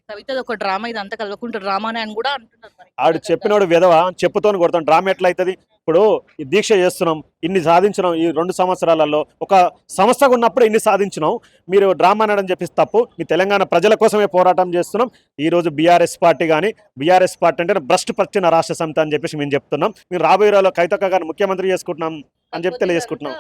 కవితది ఒక డ్రామా ఇదంతా కలవకుంట డ్రామానే అని గూడా అంటున్నారు మరి. ఆడు చెప్పినోడు విధవ చెప్పుతోని కొడతాం. డ్రామా ఎట్లా అవుతుంది? ఇప్పుడు ఈ దీక్ష చేస్తున్నాం, ఇన్ని సాధించినాం ఈ 2 సంవత్సరాలలో. ఒక సంస్థగా ఉన్నప్పుడు ఇన్ని సాధించినాం. మీరు డ్రామా అనడం చెప్పేసి తప్పు. మీ తెలంగాణ ప్రజల కోసమే పోరాటం చేస్తున్నాం. ఈరోజు బీఆర్ఎస్ పార్టీ కానీ, బీఆర్ఎస్ పార్టీ అంటే భ్రష్టు పట్టిన రాష్ట్ర సమితి అని చెప్పేసి మేము చెప్తున్నాం. మేము రాబోయే రోజుల్లో కవితక్క గారిని ముఖ్యమంత్రి చేసుకుంటున్నాం అని చెప్పి తెలియజేసుకుంటున్నాం.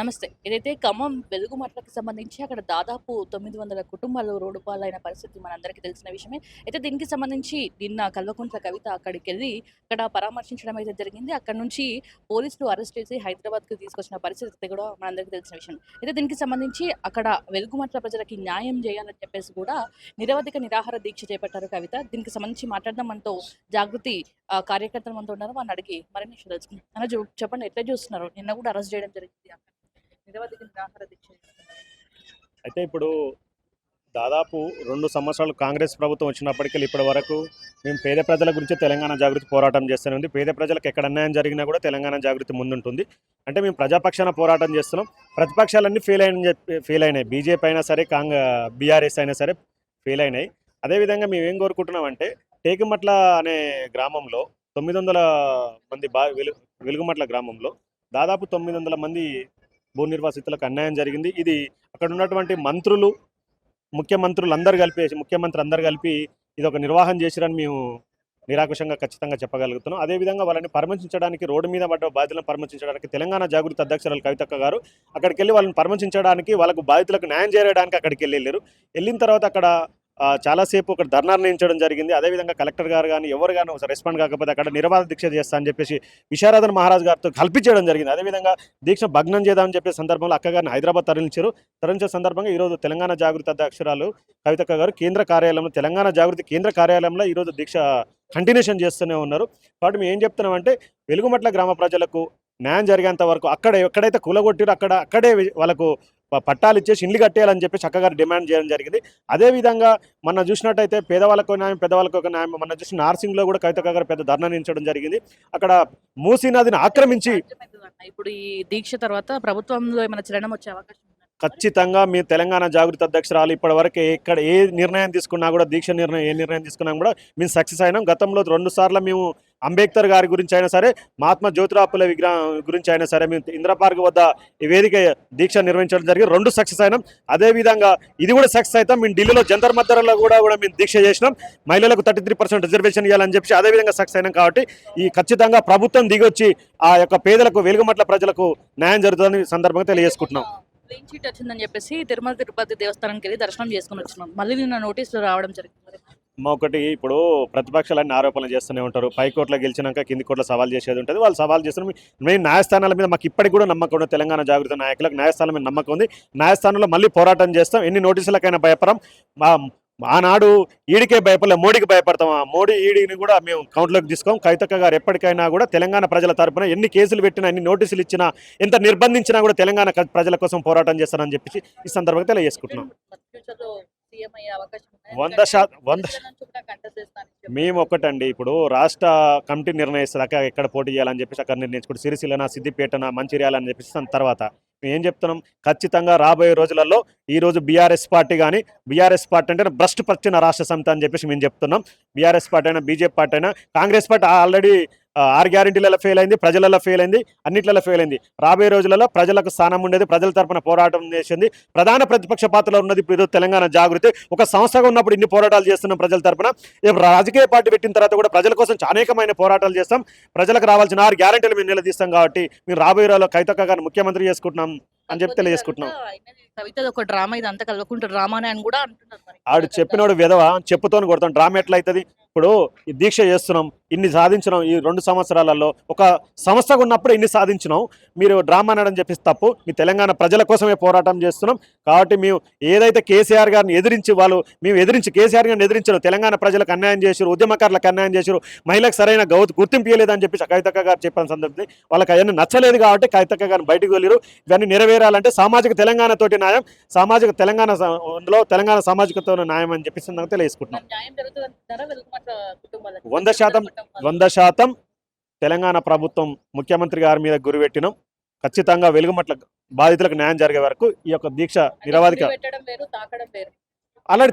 నమస్తే. ఏదైతే ఖమ్మం వెలుగుమట్లకు సంబంధించి అక్కడ దాదాపు 900 కుటుంబాలు రోడ్డు పాలైన పరిస్థితి మనందరికీ తెలిసిన విషయమే. అయితే దీనికి సంబంధించి నిన్న కల్వకుంట్ల కవిత అక్కడికెళ్ళి అక్కడ పరామర్శించడం అయితే జరిగింది. అక్కడి నుంచి పోలీసులు అరెస్ట్ చేసి హైదరాబాద్‌కి తీసుకొచ్చిన పరిస్థితి కూడా మనందరికీ తెలిసిన విషయం. అయితే దీనికి సంబంధించి అక్కడ వెలుగుమట్ల ప్రజలకి న్యాయం చేయాలని చెప్పేసి కూడా నిరవధిక నిరాహార దీక్ష చేపట్టారు కవిత. దీనికి సంబంధించి మాట్లాడడం మనతో జాగృతి కార్యకర్తలు మనతో ఉన్నారు. వారిని అడిగి మరిన్ని విషయాలు తెలుసుకుందాం. అన్న చెప్పండి, ఎట్లా చూస్తున్నారు? నిన్న కూడా అరెస్ట్ చేయడం జరిగింది. నిరవధిక నిరాహార దీక్ష. అయితే ఇప్పుడు దాదాపు 2 సంవత్సరాలు కాంగ్రెస్ ప్రభుత్వం వచ్చినప్పటికీ ఇప్పటి వరకు మేము పేద ప్రజల గురించి తెలంగాణ జాగృతి పోరాటం చేస్తూనే ఉంది. పేద ప్రజలకు ఎక్కడ అన్యాయం జరిగినా కూడా తెలంగాణ జాగృతి ముందుంటుంది. అంటే మేము ప్రజాపక్షాన పోరాటం చేస్తున్నాం. ప్రతిపక్షాలన్నీ ఫెయిల్ అయినాయి. బీజేపీ అయినా సరే, బీఆర్ఎస్ అయినా సరే ఫెయిల్ అయినాయి. అదేవిధంగా మేము ఏం కోరుకుంటున్నామంటే, టేకుమట్ల అనే గ్రామంలో 900 మంది వెలుగుమట్ల గ్రామంలో దాదాపు 900 మంది భూ నిర్వాసితులకు అన్యాయం జరిగింది. ఇది అక్కడ ఉన్నటువంటి ముఖ్యమంత్రులు అందరు కలిపి ఇది ఒక నిర్వాహం చేసిరని మేము నిరాకుశంగా ఖచ్చితంగా చెప్పగలుగుతున్నాం. అదేవిధంగా వాళ్ళని పరామర్శించడానికి, రోడ్డు మీద పడ్డ బాధితులను పరామర్శించడానికి తెలంగాణ జాగృతి అధ్యక్షురాలు కవితక్క గారు అక్కడికి వెళ్ళి వాళ్ళని పరామర్శించడానికి, వాళ్ళకు బాధితులకు న్యాయం చేయడానికి అక్కడికి వెళ్ళారు. వెళ్ళిన తర్వాత అక్కడ చాలాసేపు అక్కడ ధర్నా నిర్ణయించడం జరిగింది. అదేవిధంగా కలెక్టర్ గారు కానీ ఎవరు కానీ రెస్పాండ్ కాకపోతే అక్కడ నిరవధిక దీక్ష చేస్తా అని చెప్పేసి విశారదన్ మహారాజ్ గారితో కల్పించడం జరిగింది. అదేవిధంగా దీక్ష భగ్నం చేద్దామని చెప్పే సందర్భంలో అక్కగారిని హైదరాబాద్ తరలించిన సందర్భంగా ఈరోజు తెలంగాణ జాగృతి అధ్యక్షురాలు కవితక్క గారు తెలంగాణ జాగృతి కేంద్ర కార్యాలయంలో ఈరోజు దీక్ష కంటిన్యూషన్ చేస్తూనే ఉన్నారు. కాబట్టి మేము ఏం చెప్తున్నామంటే, వెలుగుమట్ల గ్రామ ప్రజలకు న్యాయం జరిగేంత వరకు ఎక్కడైతే కూలగొట్టిరో అక్కడే వాళ్ళకు పట్టాలు ఇచ్చేసి ఇండ్లు కట్టేయాలని చెప్పి చక్కగా డిమాండ్ చేయడం జరిగింది. అదేవిధంగా మనం చూసినట్టయితే పేదవాళ్ళకు న్యాయం, పెద్దవాళ్ళకు ఒక న్యాయం. మనం చూసిన నార్సింగ్లో కూడా కవితక్క గారు పెద్ద ధర్నా నిర్వహించడం జరిగింది. అక్కడ మూసీ నదిని ఆక్రమించి ఇప్పుడు ఈ దీక్ష తర్వాత ప్రభుత్వంలో ఏమైనా చలనం వచ్చే అవకాశం ఉందా? ఖచ్చితంగా మీ తెలంగాణ జాగృతి అధ్యక్షురాలు ఇప్పటివరకు ఏ నిర్ణయం తీసుకున్నా కూడా, ఏ నిర్ణయం తీసుకున్నా కూడా మేము సక్సెస్ అయినాం. గతంలో 2 సార్లు మేము అంబేద్కర్ గారి గురించి అయినా సరే, మహాత్మా జ్యోతిరావు ఫులే విగ్రహం గురించి అయినా సరే మేము ఇందిరా పార్క్ వద్ద ఈ వేదిక దీక్ష నిర్వహించడం జరిగింది. 2 సక్సెస్ అయినాం. అదేవిధంగా ఇది కూడా సక్సెస్ అవుతాం. మేము ఢిల్లీలో జంతర్ మంతర్లో కూడా మేము దీక్ష చేసినాం. మహిళలకు 33% రిజర్వేషన్ ఇవ్వాలని చెప్పి అదేవిధంగా సక్సెస్ అయినాం. కాబట్టి ఈ ఖచ్చితంగా ప్రభుత్వం దిగొచ్చి ఆ యొక్క పేదలకు, వెలుగుమట్ల ప్రజలకు న్యాయం జరుగుతుందని సందర్భంగా తెలియజేసుకుంటున్నాం. క్లీన్ చీట్ వచ్చిందని చెప్పేసి తిరుమల తిరుపతి దేవస్థానానికి వెళ్ళి దర్శనం చేసుకుని వచ్చినాం. మళ్ళీ నిన్న నోటీసులు రావడం జరిగింది. ఒకటి ఇప్పుడు ప్రతిపక్షాలన్నీ ఆరోపణలు చేస్తూనే ఉంటారు. పైకోట్లో గెలిచినాక కింది కోట్ల సవాల్ చేసేది ఉంటుంది. వాళ్ళు సవాల్ చేస్తున్నారు. మేము న్యాయస్థానాల మీద మాకు ఇప్పటికి కూడా నమ్మకం ఉంది. తెలంగాణ జాగృతి నాయకులకు న్యాయస్థానం మీద నమ్మకం ఉంది. న్యాయస్థానంలో మళ్ళీ పోరాటం చేస్తాం. ఎన్ని నోటీసులకైనా భయపడం. ఆనాడు ఈడికే భయపడలే, మోడీకి భయపడతాం. ఆ మోడీ ఈడీని కూడా మేము కౌంట్లోకి తీసుకోం. కవితక్క గారు ఎప్పటికైనా కూడా తెలంగాణ ప్రజల తరపున ఎన్ని కేసులు పెట్టినా, ఎన్ని నోటీసులు ఇచ్చినా, ఎంత నిర్బంధించినా కూడా తెలంగాణ ప్రజల కోసం పోరాటం చేస్తానని చెప్పి ఈ సందర్భంగా తెలియజేసుకుంటున్నాం. 100% మేము ఒక్కటండి, ఇప్పుడు రాష్ట్ర కమిటీ నిర్ణయిస్తుంది అక్కడ ఎక్కడ పోటీ చేయాలని చెప్పేసి అక్కడ నిర్ణయించుకుంటే సిరిసిల్లన, సిద్దిపేటన, మంచిర్యాల అని చెప్పేసి దాని తర్వాత మేము ఏం చెప్తున్నాం, ఖచ్చితంగా రాబోయే రోజులలో ఈరోజు బీఆర్ఎస్ పార్టీ అంటే భ్రష్టు పట్టిన రాష్ట్ర సమితి అని చెప్పేసి మేము చెప్తున్నాం. బీఆర్ఎస్ పార్టీ అయినా, బీజేపీ పార్టీ అయినా, కాంగ్రెస్ పార్టీ ఆల్రెడీ 6 గ్యారెంటీలలో ఫెయిల్ అయింది, ప్రజలలో ఫెయిల్ అయింది, అన్నిట్లలో ఫెయిల్ అయింది. రాబోయే రోజులలో ప్రజలకు స్థానం ఉండేది, ప్రజల తరపున పోరాటం చేసింది. ప్రధాన ప్రతిపక్ష పాత్రలో ఉన్నది ఇప్పుడు తెలంగాణ జాగృతి. ఒక సంస్థగా ఉన్నప్పుడు ఇన్ని పోరాటాలు చేస్తున్నాం ప్రజల తరపున. రాజకీయ పార్టీ పెట్టిన తర్వాత కూడా ప్రజల కోసం అనేకమైన పోరాటాలు చేస్తాం. ప్రజలకు రావాల్సిన 6 గ్యారెంటీలు మేము నిలదీస్తాం. కాబట్టి మేము రాబోయే రోజుల్లో కవితక్క గారిని ముఖ్యమంత్రి చేసుకుంటున్నాం అని చెప్పి తెలియజేసుకుంటున్నాం. కవితది ఒక డ్రామా ఇదంతా కలవకుంట డ్రామానే అని కూడా అంటున్నారు. ఆడు చెప్పినోడు విధవ చెప్పుతోని కొడతాం. డ్రామా ఎట్లా అవుతుంది? ఇప్పుడు ఈ దీక్ష చేస్తున్నాం, ఇన్ని సాధించినాం ఈ 2 సంవత్సరాలలో. ఒక సంస్థగా ఉన్నప్పుడు ఇన్ని సాధించినాం. మీరు డ్రామా అనడం చెప్పి తప్పు. మీ తెలంగాణ ప్రజల కోసమే పోరాటం చేస్తున్నాం. కాబట్టి మేము ఏదైతే కేసీఆర్ గారిని ఎదిరించి కేసీఆర్ గారిని ఎదిరించారు, తెలంగాణ ప్రజలకు అన్యాయం చేశారు, ఉద్యమకారులకు అన్యాయం చేశారు, మహిళలకు సరైన గుర్తింపు ఇవ్వలేదని చెప్పి కవితక్క గారు చెప్పిన సందర్భం వాళ్ళకి అవన్నీ నచ్చలేదు. కాబట్టి కవితక్క గారిని బయటకు వెళ్ళారు. ఇవన్నీ నెరవేరాలంటే సామాజిక తెలంగాణ తోటి న్యాయం, సామాజిక తెలంగాణ సామాజికతో న్యాయం అని చెప్పేసి నాకు తెలియజేసుకుంటున్నాం. 100% తెలంగాణ ప్రభుత్వం ముఖ్యమంత్రి గారి మీద గురిపెట్టినాం. ఖచ్చితంగా వెలుగుమట్ల బాధితులకు న్యాయం జరిగే వరకు ఈ యొక్క దీక్ష నిరవధిక ఆల్రెడీ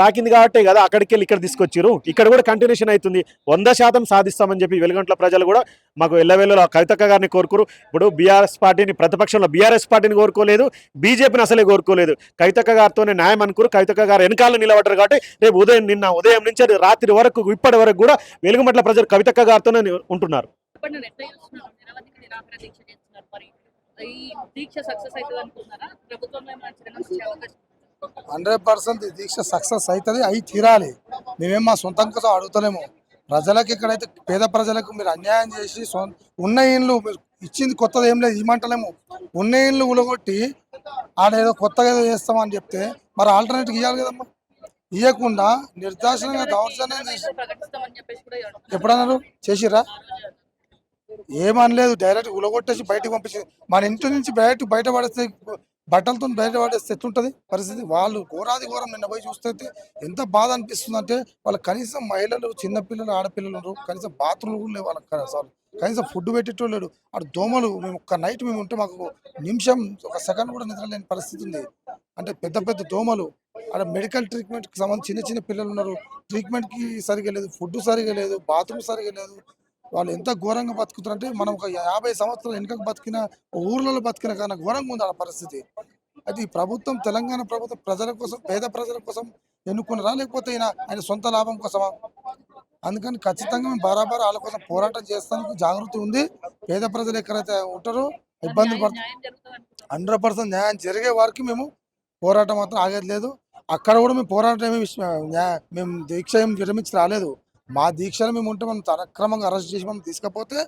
తాకింది కాబట్టే కదా అక్కడికి వెళ్ళి ఇక్కడ తీసుకొచ్చారు. ఇక్కడ కూడా కంటిన్యూషన్ అవుతుంది. 100% సాధిస్తామని చెప్పి వెలుగంట్ల ప్రజలు కూడా మాకు ఎల్లవేళలో కవితక్క గారిని కోరుకోరు. ఇప్పుడు బీఆర్ఎస్ పార్టీని, ప్రతిపక్షంలో బీఆర్ఎస్ పార్టీని కోరుకోలేదు, బీజేపీని అసలే కోరుకోలేదు. కవితక్క గారితోనే న్యాయం అనుకోరు. కవితక్క గారు వెనకాల నిలబడ్డారు కాబట్టి రేపు నిన్న ఉదయం నుంచి రాత్రి వరకు ఇప్పటి వరకు కూడా వెలుగుమట్ల ప్రజలు కవితక్క గారితోనే ఉంటున్నారు. చెప్పండి, ఎట్లా చూస్తున్నారు? నిరవధిక నిరాహార దీక్ష చేస్తున్నారు. మరి ఈ దీక్ష సక్సెస్ అవుతుంది అనుకుంటున్నారా? ప్రభుత్వంలో ఏమైనా చర్యలు వచ్చే అవకాశం ఉందా? 100% ఈ దీక్ష సక్సెస్ అవుతుంది, అవి తీరాలి. మేమేం మా సొంతం కోసం అడుగుతలేము. ప్రజలకు ఎక్కడైతే పేద ప్రజలకు మీరు అన్యాయం చేసి ఉన్న ఇండ్లు మీరు ఇచ్చింది కొత్తది ఏం లేదు ఇవ్వమంటలేము. ఉన్న ఇండ్లు ఉలగొట్టి ఆడేదో కొత్తగా ఏదో చేస్తామని చెప్తే మరి ఆల్టర్నేటివ్ ఇవ్వాలి కదమ్మా. ఇవ్వకుండా నిర్దాక్షిణంగా దౌర్జన్యం చేసి ప్రకటిస్తామని చెప్పేసి కూడా ఎప్పుడన్నారు చేసిరా? ఏమనలేదు, డైరెక్ట్ ఉలగొట్టేసి బయటకు పంపించి మన ఇంటి నుంచి బయట పడేస్తే బట్టలతో బయట పడేస్తే ఎట్లుంటుంది పరిస్థితి. వాళ్ళు ఘోరాది ఘోరం నిన్న పోయి చూస్తే ఎంత బాధ అనిపిస్తుంది అంటే వాళ్ళకి కనీసం మహిళలు, చిన్నపిల్లలు, ఆడపిల్లలు కనీసం బాత్రూమ్లు కూడా లేవు వాళ్ళకి. అసలు కనీసం ఫుడ్ పెట్టేటోళ్ళు లేడు. అటు దోమలు, మేము ఒక్క నైట్ మేము ఉంటే మాకు నిమిషం ఒక సెకండ్ కూడా నిద్ర లేని పరిస్థితి ఉంది. అంటే పెద్ద పెద్ద దోమలు. అక్కడ మెడికల్ ట్రీట్మెంట్కి సంబంధించి చిన్న పిల్లలు ఉన్నారు, ట్రీట్మెంట్కి సరిగా లేదు, ఫుడ్ సరిగా లేదు, బాత్రూమ్ సరిగా లేదు. వాళ్ళు ఎంత ఘోరంగా బతుకుతారంటే మనం ఒక 50 సంవత్సరాలు వెనుకకు బతికిన ఊర్లలో బతికిన కన్నా ఘోరంగా ఉంది ఆ పరిస్థితి. అది ఈ ప్రభుత్వం, తెలంగాణ ప్రభుత్వం ప్రజల కోసం, పేద ప్రజల కోసం ఎన్నుకున్నారా లేకపోతే ఆయన సొంత లాభం కోసమా? అందుకని ఖచ్చితంగా మేము బరాబర్ వాళ్ళ కోసం పోరాటం చేస్తానికి జాగృతి ఉంది. పేద ప్రజలు ఎక్కడైతే ఉంటారో ఇబ్బందులు పడుతుంది. న్యాయం జరుగుతుంది అనుకుంటున్నారు. 100% న్యాయం జరిగే వారికి మేము పోరాటం మాత్రం ఆగేది లేదు. అక్కడ కూడా మేము పోరాటం మేము దీక్ష ఏం విరమించి రాలేదు. మా దీక్షలు మేము ఉంటే మనం అక్రమంగా అరెస్ట్ చేసి మనం తీసుకపోతే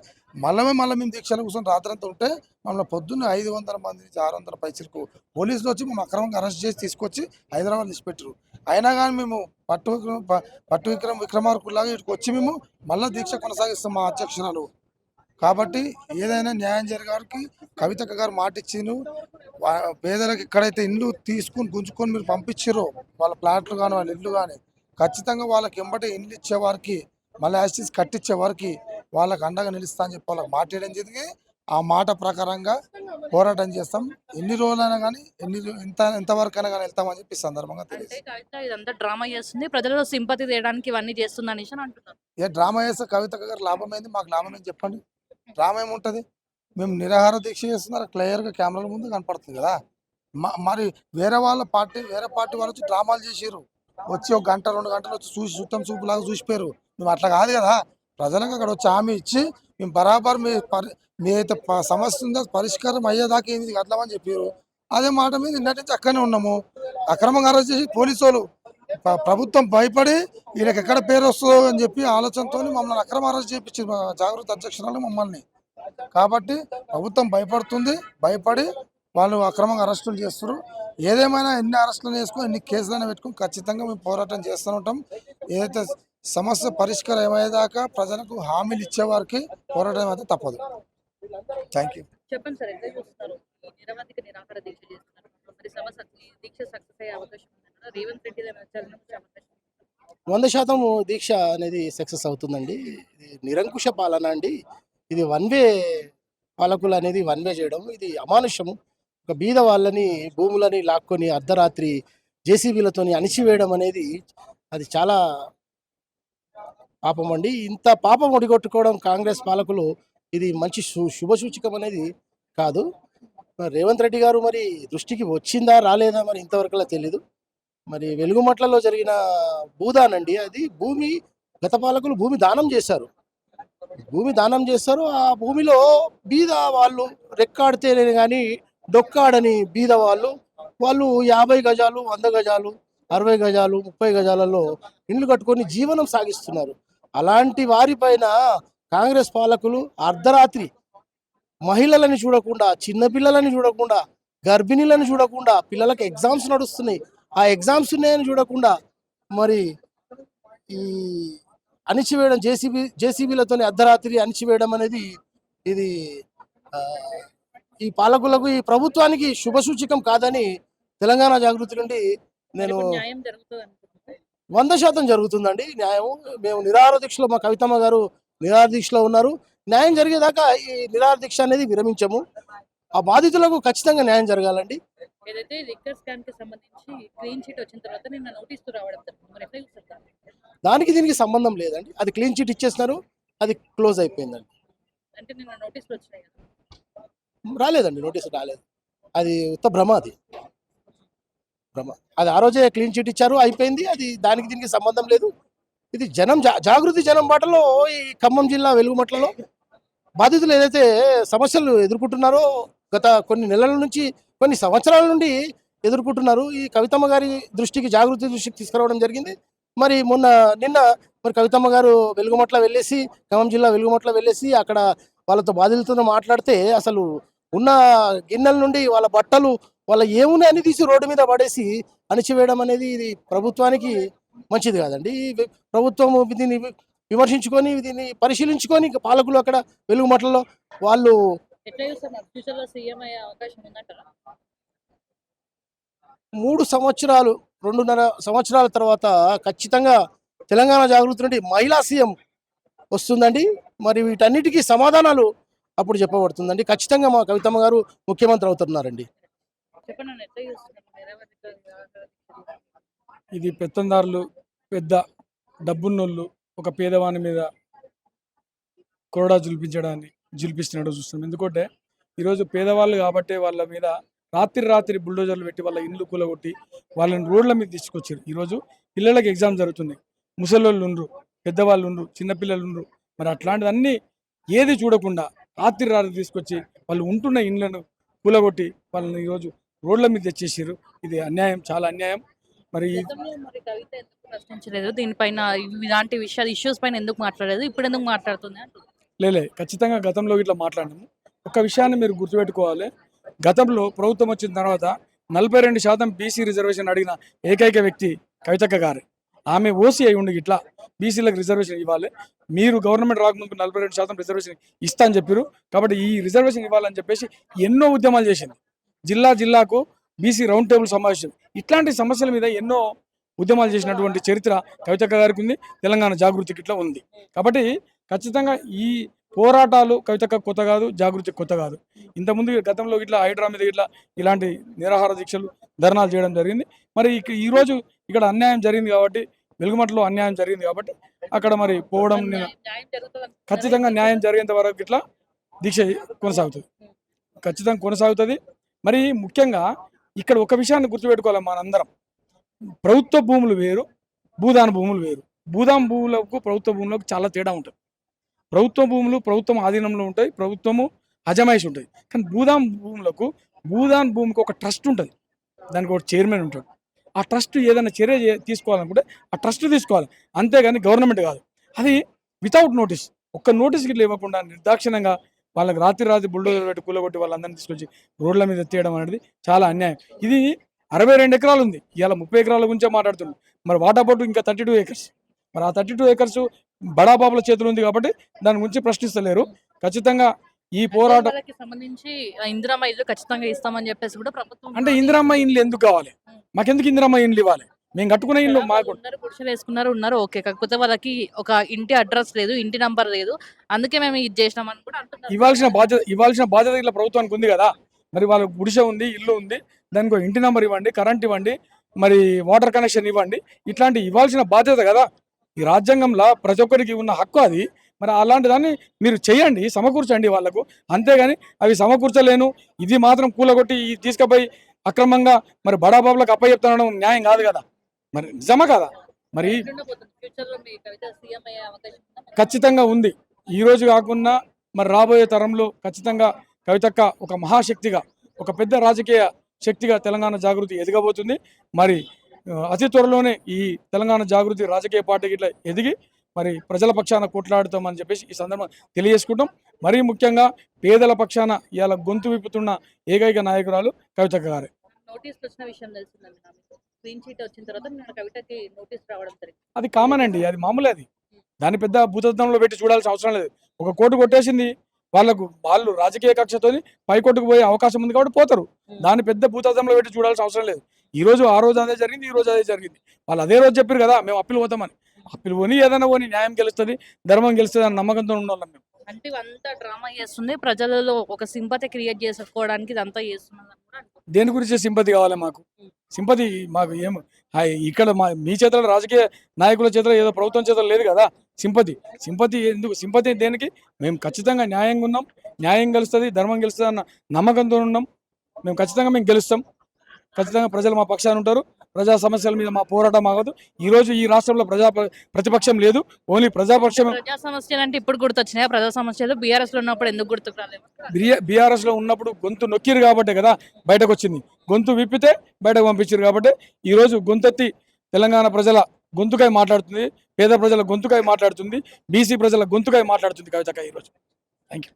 మళ్ళీ మేము దీక్షల కోసం రాత్రంతా ఉంటే మమ్మల్ని పొద్దున్న 500 మంది నుంచి 600 పైసలకు పోలీసులు వచ్చి మేము అక్రమంగా అరెస్ట్ చేసి తీసుకొచ్చి హైదరాబాద్ తీసిపెట్టారు. అయినా కానీ మేము విక్రమార్కులాగా ఇక్కడికి వచ్చి మేము మళ్ళీ దీక్ష కొనసాగిస్తాం మా అధ్యక్షురాలు. కాబట్టి ఏదైనా న్యాయం జరిగారికి కవితక్క గారు మాట ఇచ్చిండ్రు. పేదలకు ఎక్కడైతే ఇండ్లు గుంజుకొని మీరు పంపించారో వాళ్ళ ప్లాట్లు కానీ వాళ్ళ ఇల్లు కానీ ఖచ్చితంగా వాళ్ళకి ఎంబటే ఇండ్లు ఇచ్చేవారికి, మళ్ళీ యాసిస్ కట్టించే వారికి వాళ్ళకి అండగా నిలుస్తా అని చెప్పి వాళ్ళకి మాట వేయడం జరిగింది. ఆ మాట ప్రకారంగా పోరాటం చేస్తాం. ఎన్ని రోజులైనా కానీ ఎంతవరకు అయినా కానీ వెళ్తామని చెప్పి సందర్భంగా తెలియదు. అంటే కవిత ఇదంతా డ్రామా చేస్తుంది, ప్రజలలో సింపతి తేయడానికి ఇవన్నీ చేస్తుంది అనేసి అని అంటున్నారు. ఏ డ్రామా చేస్తే కవితక్క గారు లాభం ఏంది? మాకు లాభం ఏంది చెప్పండి. డ్రామా ఏముంటుంది? మేము నిరాహార దీక్ష చేస్తున్నారు, క్లియర్గా కెమెరాల ముందు కనపడుతుంది కదా. మరి వేరే పార్టీ వాళ్ళు వచ్చి డ్రామాలు చేసారు, వచ్చి 1 గంట 2 గంటలు వచ్చి చూసి చుట్టం చూపులాగా చూసిపోయారు. మేము అట్లా కాదు కదా. ప్రజలకు అక్కడ వచ్చి హామీ ఇచ్చి మేము బరాబర్ మీ అయితే సమస్య ఉందో పరిష్కారం అయ్యేదాకా ఏంది కదలమని చెప్పారు. అదే మాట మీద నిన్నటి నుంచి అక్కడనే ఉన్నాము. అక్రమంగా అరెస్ట్ చేసి పోలీసు వాళ్ళు ప్రభుత్వం భయపడి వీళ్ళకి ఎక్కడ పేరు వస్తుందో అని చెప్పి ఆలోచనతో మమ్మల్ని అక్రమ అరెస్ట్ చేయించింది జాగృతి అధ్యక్షురాలు మమ్మల్ని. కాబట్టి ప్రభుత్వం భయపడి వాళ్ళు అక్రమంగా అరెస్టులు చేస్తారు. ఏదేమైనా ఎన్ని అరెస్టులు వేసుకొని ఎన్ని కేసులైనా పెట్టుకొని ఖచ్చితంగా మేము పోరాటం చేస్తూ ఉంటాం. ఏదైతే సమస్య పరిష్కారం ఏమయ్యేదాకా ప్రజలకు హామీలు ఇచ్చేవారికి పోరాటం అయితే తప్పదు. Thank you. చెప్పండి సార్, ఎట్లా చూస్తున్నారు? ఈ నిరవధిక నిరాహార దీక్ష చేస్తున్నారు, మరి ఈ దీక్ష సక్సెస్ అయ్యే అవకాశం ఉందా? రేవంత్ రెడ్డి చలనం వచ్చే అవకాశం ఉందా? 100% దీక్ష అనేది సక్సెస్ అవుతుందండి. ఇది నిరంకుశ పాలన అండి. ఇది వన్ వే పాలకులు అనేది వన్ వే చేయడం ఇది అమానుషము. ఒక బీద వాళ్ళని భూములని లాక్కొని అర్ధరాత్రి జేసీబీలతోని అణిచివేయడం అనేది అది చాలా పాపం అండి. ఇంత పాపం ఒడిగొట్టుకోవడం కాంగ్రెస్ పాలకులు ఇది మంచి శుభసూచకం అనేది కాదు. రేవంత్ రెడ్డి గారు మరి దృష్టికి వచ్చిందా రాలేదా మరి ఇంతవరకులా తెలీదు. మరి వెలుగుమట్లలో జరిగిన భూదానండి, అది భూమి గత పాలకులు భూమి దానం చేశారు. ఆ భూమిలో బీద వాళ్ళు రెక్కాడితేనే కానీ డొక్కాడని బీద వాళ్ళు 50 గజాలు, 100 గజాలు, 60 గజాలు, 30 గజాలలో ఇండ్లు కట్టుకొని జీవనం సాగిస్తున్నారు. అలాంటి వారిపైన కాంగ్రెస్ పాలకులు అర్ధరాత్రి మహిళలని చూడకుండా, చిన్నపిల్లలని చూడకుండా, గర్భిణీలను చూడకుండా, పిల్లలకు ఎగ్జామ్స్ నడుస్తున్నాయి, ఆ ఎగ్జామ్స్ ఉన్నాయని చూడకుండా మరి ఈ అణిచివేయడం జేసీబీలతో అర్ధరాత్రి అణిచివేయడం అనేది ఇది ఈ పాలకులకు, ఈ ప్రభుత్వానికి శుభసూచకం కాదని తెలంగాణ జాగృతి నుండి నేను న్యాయం జరుగుతుంది అనుకుంటున్నాను. 100% జరుగుతుందండి న్యాయం. మేము నిరాహార దీక్షలో, మా కవితమ్మ గారు నిరాహార దీక్షలో ఉన్నారు. న్యాయం జరిగేదాకా ఈ నిరాహార దీక్ష అనేది విరమించము. ఆ బాధితులకు ఖచ్చితంగా న్యాయం జరగాలండి. ఏదైతే లిక్కర్ స్కామ్ కి సంబంధించి క్లీన్ చిట్ వచ్చిన తర్వాత నిన్న నోటీస్ రావడం జరిగింది. మరి ఎట్లా చూస్తారు దాన్ని? దానికి దీనికి సంబంధం లేదండి. అది క్లీన్ చిట్ ఇచ్చేసినారు, అది క్లోజ్ అయిపోయిందండి. అంటే నిన్న నోటీసులు వచ్చినాయి కదా. రాలేదండి, నోటీస్ రాలేదు. అది ఉత్త భ్రమ, అది భ్రమ. అది ఆ రోజే క్లీన్ చిట్ ఇచ్చారు, అయిపోయింది. అది దానికి దీనికి సంబంధం లేదు. ఇది జనం జాగృతి జనం బాటలో ఈ ఖమ్మం జిల్లా వెలుగుమట్లలో బాధితులు ఏదైతే సమస్యలు ఎదుర్కొంటున్నారో గత కొన్ని నెలల నుంచి, కొన్ని సంవత్సరాల నుండి ఎదుర్కొంటున్నారు. ఈ కవితమ్మ గారి దృష్టికి, జాగృతి దృష్టికి తీసుకురావడం జరిగింది. మరి నిన్న మరి కవితమ్మ గారు వెలుగుమట్ల వెళ్ళేసి, ఖమ్మం జిల్లా వెలుగుమట్ల వెళ్ళేసి అక్కడ వాళ్ళతో బాధితులతో మాట్లాడితే అసలు ఉన్న గిన్నెల నుండి వాళ్ళ బట్టలు, వాళ్ళ ఏమున్నాయి అని తీసి రోడ్డు మీద పడేసి అణిచివేయడం అనేది ఇది ప్రభుత్వానికి మంచిది కాదండి. ప్రభుత్వం దీన్ని విమర్శించుకొని, దీన్ని పరిశీలించుకొని పాలకులు అక్కడ వెలుగుమట్లలో వాళ్ళు ఎట్లా చూస్తున్నారు? ఫ్యూచర్ లో సీఎం అయ్యే అవకాశం ఉందంటారా? 3 సంవత్సరాలు 2.5 సంవత్సరాల తర్వాత ఖచ్చితంగా తెలంగాణ జాగృతి నుండి మహిళా సీఎం వస్తుందండి. మరి వీటన్నిటికీ సమాధానాలు అప్పుడు చెప్పబడుతుందండి. ఖచ్చితంగా మా కవితమ్మ గారు ముఖ్యమంత్రి అవుతున్నారండి. చెప్పండి అన్న, ఎట్లా చూస్తున్నారు నెరవేర్చాలి? ఇది పెత్తందారులు, పెద్ద డబ్బున్నోళ్ళు ఒక పేదవాని మీద కొరడా జుల్పిస్తున్నాడు చూస్తున్నాం. ఎందుకంటే ఈరోజు పేదవాళ్ళు కాబట్టే వాళ్ళ మీద రాత్రి బుల్డోజర్లు పెట్టి వాళ్ళ ఇండ్లు కూలగొట్టి వాళ్ళని రోడ్ల మీద తీసుకొచ్చారు. ఈరోజు పిల్లలకి ఎగ్జామ్ జరుగుతున్నాయి, ముసలోళ్ళు ఉండ్రు, పెద్దవాళ్ళు ఉండ్రు, చిన్నపిల్లలు ఉండ్రు. మరి అట్లాంటివన్నీ ఏది చూడకుండా రాత్రి తీసుకొచ్చి వాళ్ళు ఉంటున్న ఇండ్లను కూలగొట్టి వాళ్ళని ఈరోజు రోడ్ల మీద తెచ్చేసారు. ఇది అన్యాయం, చాలా అన్యాయం. మరి గతంలో మరి కవిత ఎందుకు ప్రశ్నించలేదు దీనిపైన? ఇలాంటి విషయాలు, ఇష్యూస్ పైన ఎందుకు మాట్లాడలేదు, ఇప్పుడు ఎందుకు మాట్లాడుతుంది అంటున్నారు? లేలే, ఖచ్చితంగా గతంలో ఇట్లా మాట్లాడినాము. ఒక విషయాన్ని మీరు గుర్తుపెట్టుకోవాలి. గతంలో ప్రభుత్వం వచ్చిన తర్వాత 42% బీసీ రిజర్వేషన్ అడిగిన ఏకైక వ్యక్తి కవితక్క గారు. ఆమె ఓసీ అయి ఉండి ఇట్లా బీసీలకు రిజర్వేషన్ ఇవ్వాలి, మీరు గవర్నమెంట్ రాకముందు 42% రిజర్వేషన్ ఇస్తా అని చెప్పారు, కాబట్టి ఈ రిజర్వేషన్ ఇవ్వాలని చెప్పేసి ఎన్నో ఉద్యమాలు చేసింది. జిల్లాకు బీసీ రౌండ్ టేబుల్ సమావేశం, ఇట్లాంటి సమస్యల మీద ఎన్నో ఉద్యమాలు చేసినటువంటి చరిత్ర కవితక్క గారికి ఉంది, తెలంగాణ జాగృతికి ఇట్లా ఉంది. కాబట్టి ఖచ్చితంగా ఈ పోరాటాలు కవితక్క కొత్త కాదు, జాగృతి కొత్త కాదు. ఇంతకుముందు గతంలో ఇట్లా హైడ్రా మీద ఇలాంటి నిరాహార దీక్షలు, ధర్నాలు చేయడం జరిగింది. మరి ఈరోజు ఇక్కడ అన్యాయం జరిగింది కాబట్టి, వెలుగుమట్లో అన్యాయం జరిగింది కాబట్టి అక్కడ మరి పోవడం, ఖచ్చితంగా న్యాయం జరిగేంత వరకు ఇట్లా దీక్ష కొనసాగుతుంది, ఖచ్చితంగా కొనసాగుతుంది. మరి ముఖ్యంగా ఇక్కడ ఒక విషయాన్ని గుర్తుపెట్టుకోవాలి మనందరం. ప్రభుత్వ భూములు వేరు, భూదాన భూములు వేరు. భూదాన భూములకు ప్రభుత్వ భూములకు చాలా తేడా ఉంటుంది. ప్రభుత్వ భూములు ప్రభుత్వం ఆధీనంలో ఉంటాయి, ప్రభుత్వము అజమాయిషి ఉంటుంది. కానీ భూదాన భూమికి ఒక ట్రస్ట్ ఉంటుంది, దానికి ఒక చైర్మన్ ఉంటాడు. ఆ ట్రస్ట్ ఏదైనా చర్య తీసుకోవాలనుకుంటే ఆ ట్రస్ట్ తీసుకోవాలి, అంతేగాని గవర్నమెంట్ కాదు. అది వితౌట్ నోటీస్, ఒక్క నోటీస్ గిట్ల ఇవ్వకుండా నిర్దాక్షిణంగా వాళ్ళకి రాత్రి బుల్డోజర్ పెట్టి కూలగొట్టి వాళ్ళందరినీ తీసుకొచ్చి రోడ్ల మీద ఎత్తేయడం అనేది చాలా అన్యాయం. ఇది 62 ఎకరాలు ఉంది, ఇవాళ 30 ఎకరాల గురించే మాట్లాడుతున్నాం. మరి వాటా పోటు ఇంకా 32 ఏకర్స్. మరి ఆ 32 ఏకర్స్ బడాబాబుల చేతులు ఉంది కాబట్టి దాని గురించి ప్రశ్నిస్తలేరు. ఖచ్చితంగా ఈ పోరాటం సంబంధించి ఇందిరమ్మ ఇల్లు ఖచ్చితంగా ఇస్తామని చెప్పేసి కూడా ప్రభుత్వం, అంటే ఇందిరమ్మ ఇండ్లు ఎందుకు కావాలి మాకెందుకు? ఇందిరమ్మ ఇండ్లు ఇవ్వాలి, మేము కట్టుకునే ఇల్లు మాకు. పురుషులు వేసుకున్నారు ఉన్నారు, ఓకే. కాకపోతే వాళ్ళకి ఒక ఇంటి అడ్రస్ లేదు, ఇంటి నంబర్ లేదు, అందుకే మేము ఇది చేసినామని కూడా అంటున్నారు. ఇవ్వాల్సిన బాధ్యత ఇట్లా ప్రభుత్వానికి ఉంది కదా. మరి వాళ్ళకి గుడిసె ఉంది, ఇల్లు ఉంది, దానికి ఒక ఇంటి నెంబర్ ఇవ్వండి, కరెంట్ ఇవ్వండి, మరి వాటర్ కనెక్షన్ ఇవ్వండి, ఇట్లాంటి ఇవ్వాల్సిన బాధ్యత కదా. ఈ రాజ్యాంగంలో ప్రతి ఒక్కరికి ఉన్న హక్కు అది. మరి అలాంటి దాన్ని మీరు చేయండి, సమకూర్చండి వాళ్ళకు, అంతేగాని అవి సమకూర్చలేను, ఇది మాత్రం కూలగొట్టి తీసుకుపోయి అక్రమంగా మరి బడాబాబులకు అప్పచెప్తానడం న్యాయం కాదు కదా. మరి నిజమా కదా? మరి ఖచ్చితంగా ఉంది. ఈ రోజు కాకుండా మరి రాబోయే తరంలో ఖచ్చితంగా కవితక్క ఒక మహాశక్తిగా, ఒక పెద్ద రాజకీయ శక్తిగా తెలంగాణ జాగృతి ఎదగబోతుంది. మరి అతి త్వరలోనే ఈ తెలంగాణ జాగృతి రాజకీయ పార్టీకి ఇట్లా ఎదిగి మరి ప్రజల పక్షాన కొట్లాడుతామని చెప్పేసి ఈ సందర్భంగా తెలియజేసుకుంటాం. మరీ ముఖ్యంగా పేదల పక్షాన ఇవాళ గొంతు విప్పుతున్న ఏకైక నాయకురాలు కవితక్క గారే. నోటీసులు వచ్చిన విషయం తెలుస్తుందండి నాకు. క్లీన్ చీట్ వచ్చిన తర్వాత నేను కవితకి నోటీస్ రావడం జరిగింది. అది కామన్ అండి, అది మామూలే. అది దాని పెద్ద భూతత్వంలో పెట్టి చూడాల్సిన అవసరం లేదు. ఒక కోర్టు కొట్టేసింది, వాళ్ళు రాజకీయ కక్షతోని పైకోర్టుకు పోయే అవకాశం ఉంది కాబట్టి పోతారు. దాని పెద్ద భూతత్వంలో పెట్టి చూడాల్సిన అవసరం లేదు. ఆ రోజు అదే జరిగింది, ఈ రోజు అదే జరిగింది. వాళ్ళు అదే రోజు చెప్పారు కదా మేము అప్పీల్ పోతామని. అప్పీల్ పోని ఏదైనా పోని న్యాయం గెలుస్తుంది, ధర్మం గెలుస్తుంది అని నమ్మకంతో ఉండాలి మేము. అంటే ఇవంతా డ్రామా చేస్తుంది, ప్రజలలో ఒక సింపతి క్రియేట్ చేసుకోవడానికి ఇదంతా చేస్తున్నది. దేని గురించి సింపతి కావాలి మాకు? సింపతి మాకు ఏం ఇక్కడ మీ చేతిలో, రాజకీయ నాయకుల చేతిలో, ఏదో ప్రభుత్వం చేతిలో లేదు కదా సింపతి ఎందుకు? సింపతి దేనికి? మేము ఖచ్చితంగా న్యాయంగా ఉన్నాం, న్యాయం గెలుస్తుంది, ధర్మం గెలుస్తుంది అన్న నమ్మకంతో ఉన్నాం. మేము గెలుస్తాం. ఖచ్చితంగా ప్రజలు మా పక్షాన ఉంటారు. ప్రజా సమస్యల మీద మా పోరాటం ఆగదు. ఈ రోజు ఈ రాష్ట్రంలో ప్రతిపక్షం లేదు, ఓన్లీ ప్రజాపక్షం. ప్రజా సమస్యలు అంటే ఇప్పుడు గుర్తొచ్చినాయా? ప్రజా సమస్యలు బీఆర్ఎస్ లో ఉన్నప్పుడు ఎందుకు గుర్తుకు రాలేదు? బీఆర్ఎస్ లో ఉన్నప్పుడు గొంతు నొక్కిరు కాబట్టే కదా బయటకు వచ్చింది. గొంతు విప్పితే బయటకు పంపించారు కాబట్టి ఈ రోజు గొంతెత్తి తెలంగాణ ప్రజల గొంతుకై మాట్లాడుతుంది, పేద ప్రజల గొంతుకై మాట్లాడుతుంది, బీసీ ప్రజల గొంతుకై మాట్లాడుతుంది కవితక్క ఈరోజు. Thank you.